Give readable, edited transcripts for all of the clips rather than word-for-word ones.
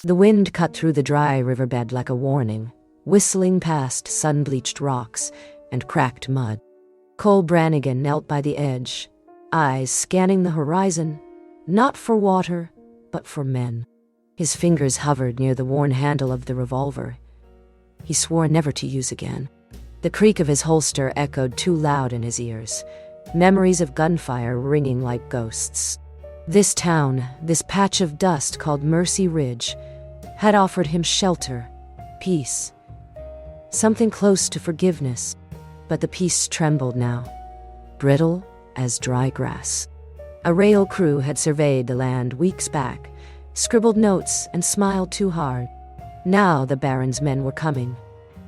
The wind cut through the dry riverbed like a warning, whistling past sun-bleached rocks and cracked mud. Cole Brannigan knelt by the edge, eyes scanning the horizon, not for water, but for men. His fingers hovered near the worn handle of the revolver he swore never to use again. The creak of his holster echoed too loud in his ears, memories of gunfire ringing like ghosts. This town, this patch of dust called Mercy Ridge, had offered him shelter, peace, something close to forgiveness. But the peace trembled now, brittle as dry grass. A rail crew had surveyed the land weeks back, scribbled notes and smiled too hard. Now the Baron's men were coming,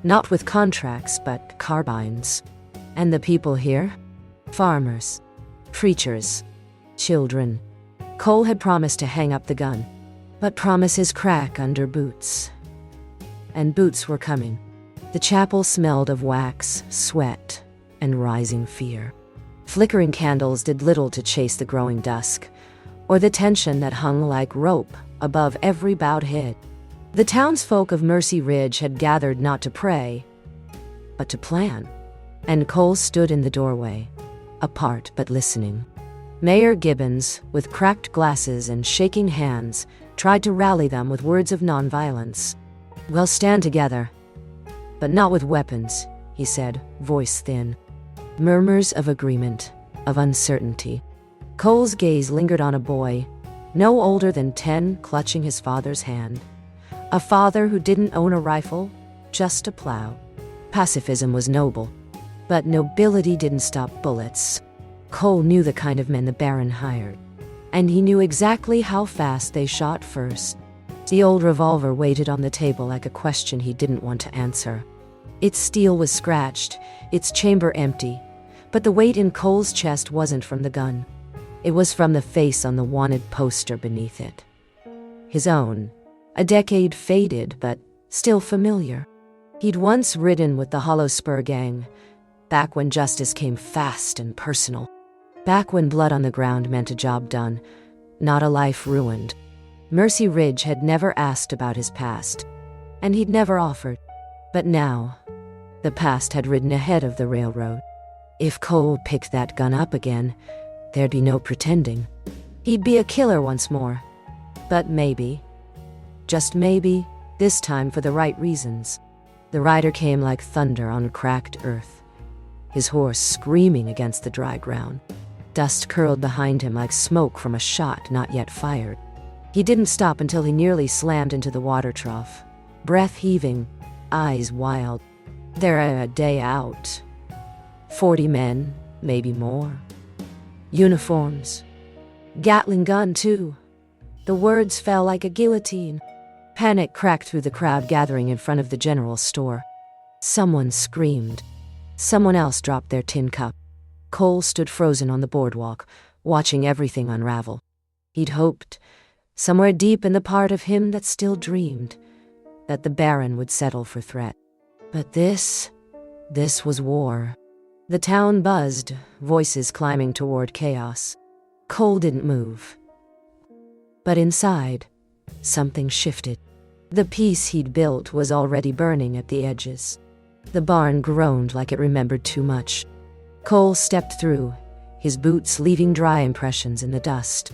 not with contracts but carbines. And the people here? Farmers, preachers, children. Cole had promised to hang up the gun, but promises crack under boots. And boots were coming. The chapel smelled of wax, sweat, and rising fear. Flickering candles did little to chase the growing dusk, or the tension that hung like rope above every bowed head. The townsfolk of Mercy Ridge had gathered not to pray, but to plan. And Cole stood in the doorway, apart but listening. Mayor Gibbons, with cracked glasses and shaking hands, tried to rally them with words of nonviolence. "We'll stand together, but not with weapons," he said, voice thin. Murmurs of agreement, of uncertainty. Cole's gaze lingered on a boy, no older than 10, clutching his father's hand. A father who didn't own a rifle, just a plow. Pacifism was noble, but nobility didn't stop bullets. Cole knew the kind of men the Baron hired, and he knew exactly how fast they shot first. The old revolver waited on the table like a question he didn't want to answer. Its steel was scratched, its chamber empty, but the weight in Cole's chest wasn't from the gun. It was from the face on the wanted poster beneath it. His own, a decade faded but still familiar. He'd once ridden with the Hollow Spur gang, back when justice came fast and personal. Back when blood on the ground meant a job done, not a life ruined. Mercy Ridge had never asked about his past, and he'd never offered. But now, the past had ridden ahead of the railroad. If Cole picked that gun up again, there'd be no pretending. He'd be a killer once more. But maybe, just maybe, this time for the right reasons. The rider came like thunder on cracked earth, his horse screaming against the dry ground. Dust curled behind him like smoke from a shot not yet fired. He didn't stop until he nearly slammed into the water trough, breath heaving, eyes wild. They're a day out. 40 men, maybe more. Uniforms. Gatling gun, too. The words fell like a guillotine. Panic cracked through the crowd gathering in front of the general store. Someone screamed. Someone else dropped their tin cup. Cole stood frozen on the boardwalk, watching everything unravel. He'd hoped, somewhere deep in the part of him that still dreamed, that the Baron would settle for threat. But this was war. The town buzzed, voices climbing toward chaos. Cole didn't move. But inside, something shifted. The peace he'd built was already burning at the edges. The barn groaned like it remembered too much. Cole stepped through, his boots leaving dry impressions in the dust.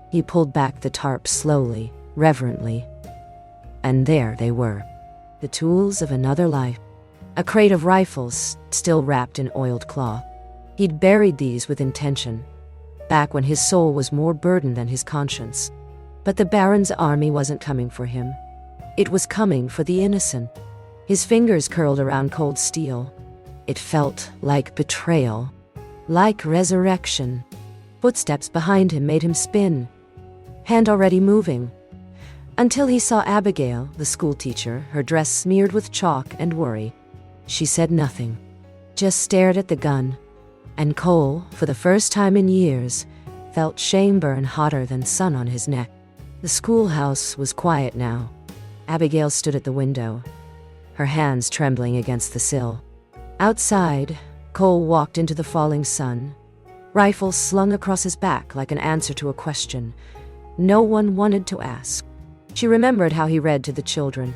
He pulled back the tarp slowly, reverently. And there they were, the tools of another life. A crate of rifles, still wrapped in oiled cloth. He'd buried these with intention, back when his soul was more burdened than his conscience. But the Baron's army wasn't coming for him. It was coming for the innocent. His fingers curled around cold steel. It felt like betrayal, like resurrection. Footsteps behind him made him spin, hand already moving, until he saw Abigail, the schoolteacher, her dress smeared with chalk and worry. She said nothing, just stared at the gun, and Cole, for the first time in years, felt shame burn hotter than sun on his neck. The schoolhouse was quiet now. Abigail stood at the window, her hands trembling against the sill. Outside, Cole walked into the falling sun, rifle slung across his back like an answer to a question no one wanted to ask. She remembered how he read to the children,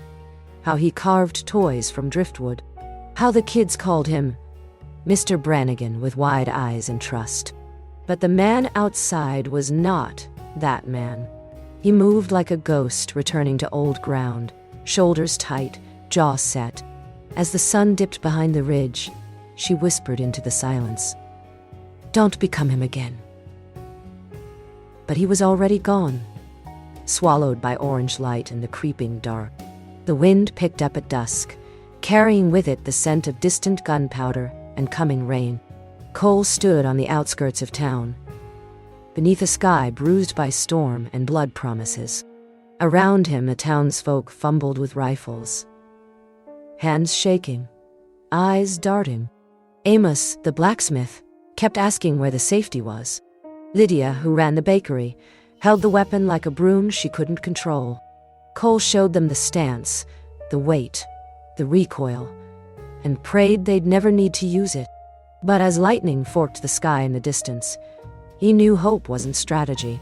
how he carved toys from driftwood, how the kids called him Mr. Brannigan with wide eyes and trust. But the man outside was not that man. He moved like a ghost returning to old ground, shoulders tight, jaw set. As the sun dipped behind the ridge, she whispered into the silence, "Don't become him again." But he was already gone, swallowed by orange light and the creeping dark. The wind picked up at dusk, carrying with it the scent of distant gunpowder and coming rain. Cole stood on the outskirts of town, beneath a sky bruised by storm and blood promises. Around him, the townsfolk fumbled with rifles, hands shaking, eyes darting. Amos, the blacksmith, kept asking where the safety was. Lydia, who ran the bakery, held the weapon like a broom she couldn't control. Cole showed them the stance, the weight, the recoil, and prayed they'd never need to use it. But as lightning forked the sky in the distance, he knew hope wasn't strategy.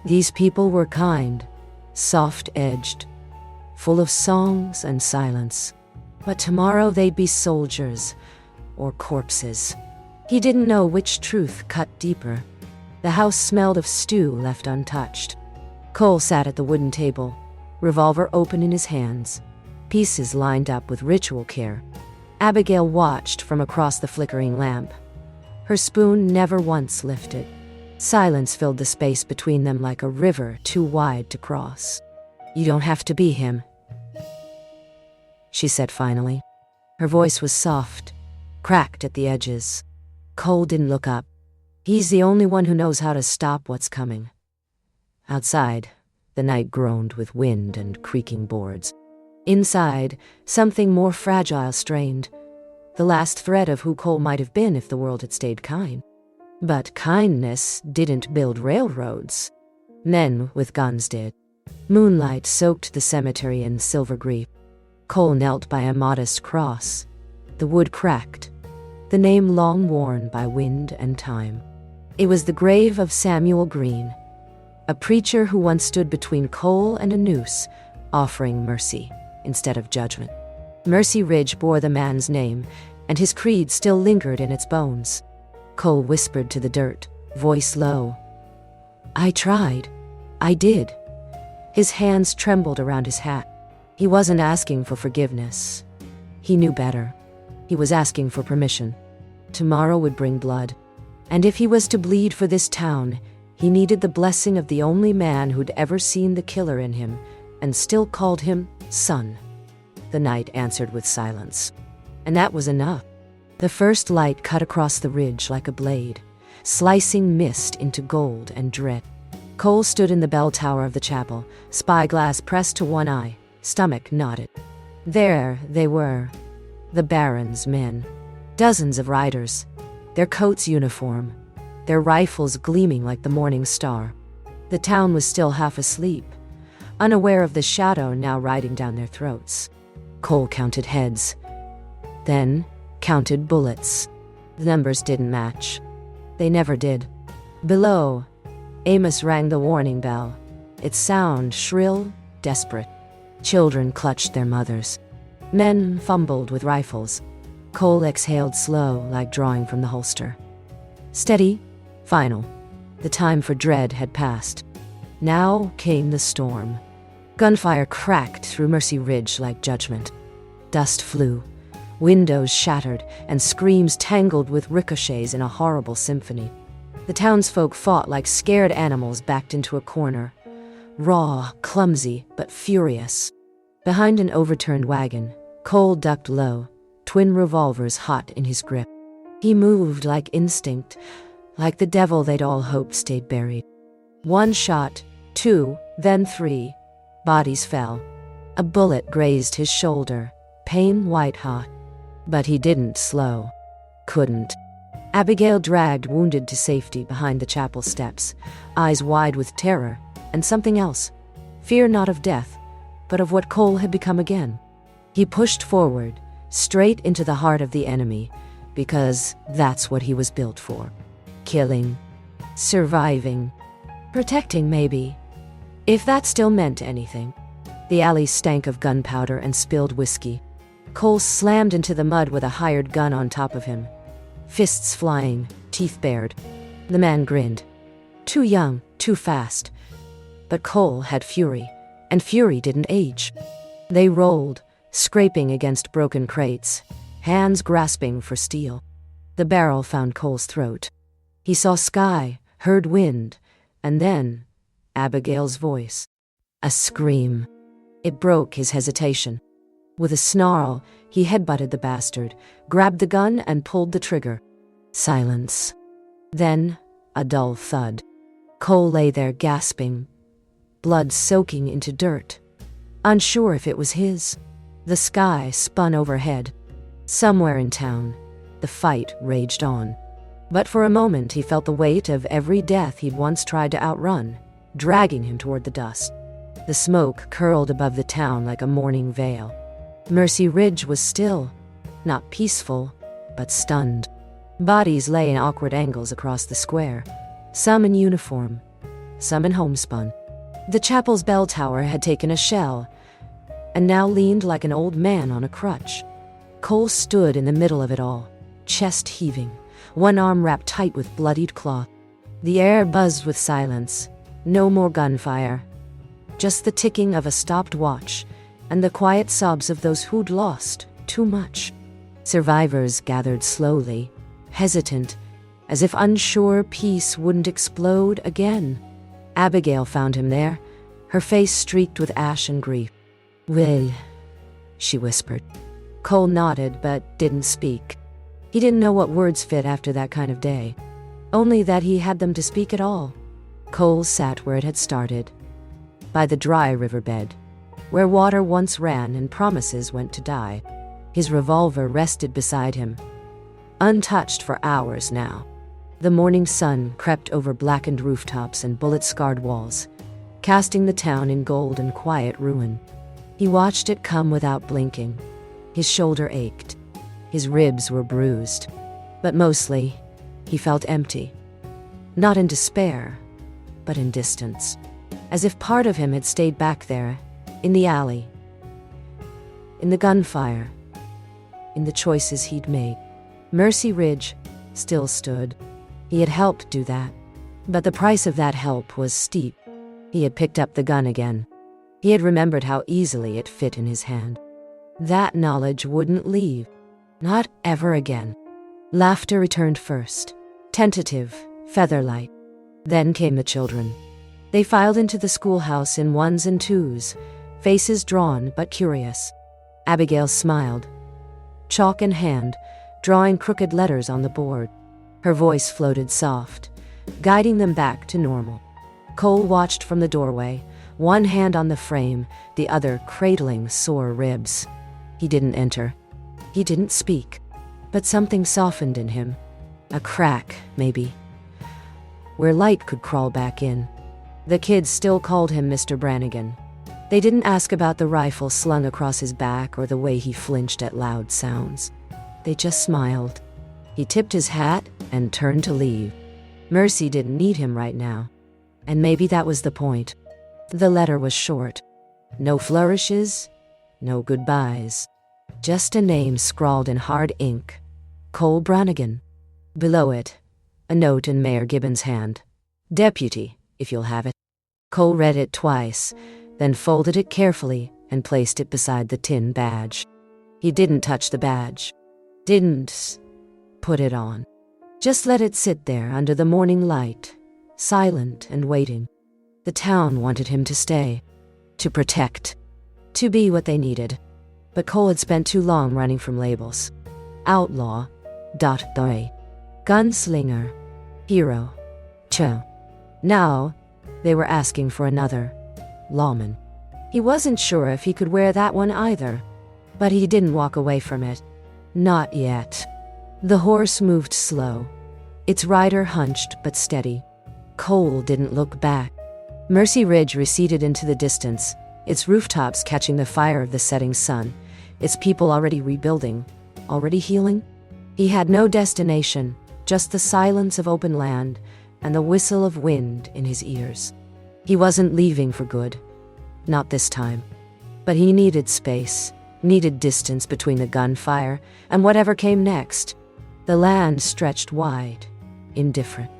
These people were kind, soft-edged, full of songs and silence. But tomorrow they'd be soldiers or corpses. He didn't know which truth cut deeper. The house smelled of stew left untouched. Cole sat at the wooden table, revolver open in his hands, pieces lined up with ritual care. Abigail watched from across the flickering lamp. Her spoon never once lifted. Silence filled the space between them like a river too wide to cross. "You don't have to be him," she said finally. Her voice was soft, cracked at the edges. Cole didn't look up. He's the only one who knows how to stop what's coming. Outside, the night groaned with wind and creaking boards. Inside, something more fragile strained, the last thread of who Cole might have been if the world had stayed kind. But kindness didn't build railroads. Men with guns did. Moonlight soaked the cemetery in silver grief. Cole knelt by a modest cross. The wood cracked, the name long worn by wind and time. It was the grave of Samuel Green, a preacher who once stood between Cole and a noose, offering mercy instead of judgment. Mercy Ridge bore the man's name, and his creed still lingered in its bones. Cole whispered to the dirt, voice low, "I tried. I did." His hands trembled around his hat. He wasn't asking for forgiveness. He knew better. He was asking for permission. Tomorrow would bring blood. And if he was to bleed for this town, he needed the blessing of the only man who'd ever seen the killer in him and still called him son. The night answered with silence. And that was enough. The first light cut across the ridge like a blade, slicing mist into gold and dread. Cole stood in the bell tower of the chapel, spyglass pressed to one eye, stomach knotted. There they were, the Baron's men. Dozens of riders, their coats uniform, their rifles gleaming like the morning star. The town was still half asleep, unaware of the shadow now riding down their throats. Cole counted heads, then counted bullets. The numbers didn't match. They never did. Below, Amos rang the warning bell, its sound shrill, desperate. Children clutched their mothers. Men fumbled with rifles. Cole exhaled slow, like drawing from the holster. Steady, final. The time for dread had passed. Now came the storm. Gunfire cracked through Mercy Ridge like judgment. Dust flew, windows shattered, and screams tangled with ricochets in a horrible symphony. The townsfolk fought like scared animals backed into a corner, raw, clumsy, but furious. Behind an overturned wagon, Cole ducked low, twin revolvers hot in his grip. He moved like instinct, like the devil they'd all hoped stayed buried. One shot, two, then three. Bodies fell. A bullet grazed his shoulder, pain white-hot. But he didn't slow. Couldn't. Abigail dragged wounded to safety behind the chapel steps, eyes wide with terror, and something else. Fear not of death, but of what Cole had become again. He pushed forward, straight into the heart of the enemy, because that's what he was built for. Killing, surviving, protecting maybe, if that still meant anything. The alley stank of gunpowder and spilled whiskey. Cole slammed into the mud with a hired gun on top of him. Fists flying, teeth bared. The man grinned. Too young, too fast. But Cole had fury, and fury didn't age. They rolled, scraping against broken crates, hands grasping for steel. The barrel found Cole's throat. He saw sky, heard wind, and then Abigail's voice. A scream. It broke his hesitation. With a snarl, he headbutted the bastard, grabbed the gun and pulled the trigger. Silence. Then, a dull thud. Cole lay there gasping, blood soaking into dirt. Unsure if it was his. The sky spun overhead. Somewhere in town, the fight raged on. But for a moment he felt the weight of every death he'd once tried to outrun, dragging him toward the dust. The smoke curled above the town like a morning veil. Mercy Ridge was still, not peaceful, but stunned. Bodies lay in awkward angles across the square, some in uniform, some in homespun. The chapel's bell tower had taken a shell, and now leaned like an old man on a crutch. Cole stood in the middle of it all, chest heaving, one arm wrapped tight with bloodied cloth. The air buzzed with silence. No more gunfire. Just the ticking of a stopped watch, and the quiet sobs of those who'd lost too much. Survivors gathered slowly, hesitant, as if unsure peace wouldn't explode again. Abigail found him there, her face streaked with ash and grief. "Will," she whispered. Cole nodded but didn't speak. He didn't know what words fit after that kind of day, only that he had them to speak at all. Cole sat where it had started, by the dry riverbed, where water once ran and promises went to die. His revolver rested beside him, untouched for hours now. The morning sun crept over blackened rooftops and bullet-scarred walls, casting the town in gold and quiet ruin. He watched it come without blinking. His shoulder ached. His ribs were bruised. But mostly, he felt empty. Not in despair, but in distance. As if part of him had stayed back there, in the alley, in the gunfire, in the choices he'd made. Mercy Ridge still stood. He had helped do that. But the price of that help was steep. He had picked up the gun again. He had remembered how easily it fit in his hand. That knowledge wouldn't leave. Not ever again. Laughter returned first. Tentative, featherlight. Then came the children. They filed into the schoolhouse in ones and twos, faces drawn but curious. Abigail smiled, chalk in hand, drawing crooked letters on the board. Her voice floated soft, guiding them back to normal. Cole watched from the doorway, one hand on the frame, the other cradling sore ribs. He didn't enter. He didn't speak. But something softened in him. A crack, maybe, where light could crawl back in. The kids still called him Mr. Brannigan. They didn't ask about the rifle slung across his back or the way he flinched at loud sounds. They just smiled. He tipped his hat and turned to leave. Mercy didn't need him right now. And maybe that was the point. The letter was short. No flourishes, no goodbyes. Just a name scrawled in hard ink. Cole Brannigan. Below it, a note in Mayor Gibbons' hand. "Deputy, if you'll have it." Cole read it twice, then folded it carefully and placed it beside the tin badge. He didn't touch the badge. Didn't put it on. Just let it sit there under the morning light, silent and waiting. The town wanted him to stay, to protect, to be what they needed. But Cole had spent too long running from labels. Outlaw, .3, Gunslinger, hero, Cho. Now, they were asking for another, lawman. He wasn't sure if he could wear that one either, but he didn't walk away from it. Not yet. The horse moved slow, its rider hunched but steady. Cole didn't look back. Mercy Ridge receded into the distance, its rooftops catching the fire of the setting sun, its people already rebuilding, already healing. He had no destination, just the silence of open land and the whistle of wind in his ears. He wasn't leaving for good. Not this time. But he needed space, needed distance between the gunfire and whatever came next. The land stretched wide, indifferent.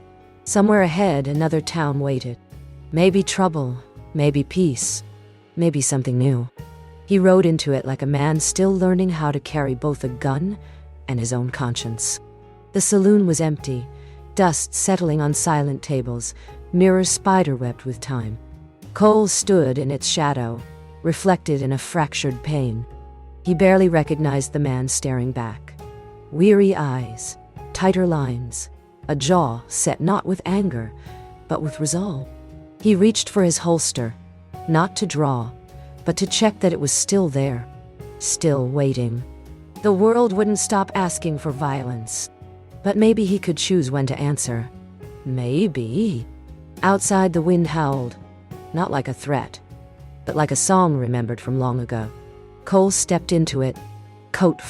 Somewhere ahead, another town waited. Maybe trouble, maybe peace, maybe something new. He rode into it like a man still learning how to carry both a gun and his own conscience. The saloon was empty, dust settling on silent tables, mirrors spiderwebbed with time. Cole stood in its shadow, reflected in a fractured pane. He barely recognized the man staring back. Weary eyes, tighter lines, a jaw set not with anger, but with resolve. He reached for his holster, not to draw, but to check that it was still there, still waiting. The world wouldn't stop asking for violence, but maybe he could choose when to answer. Maybe. Outside, the wind howled, not like a threat, but like a song remembered from long ago. Cole stepped into it, coat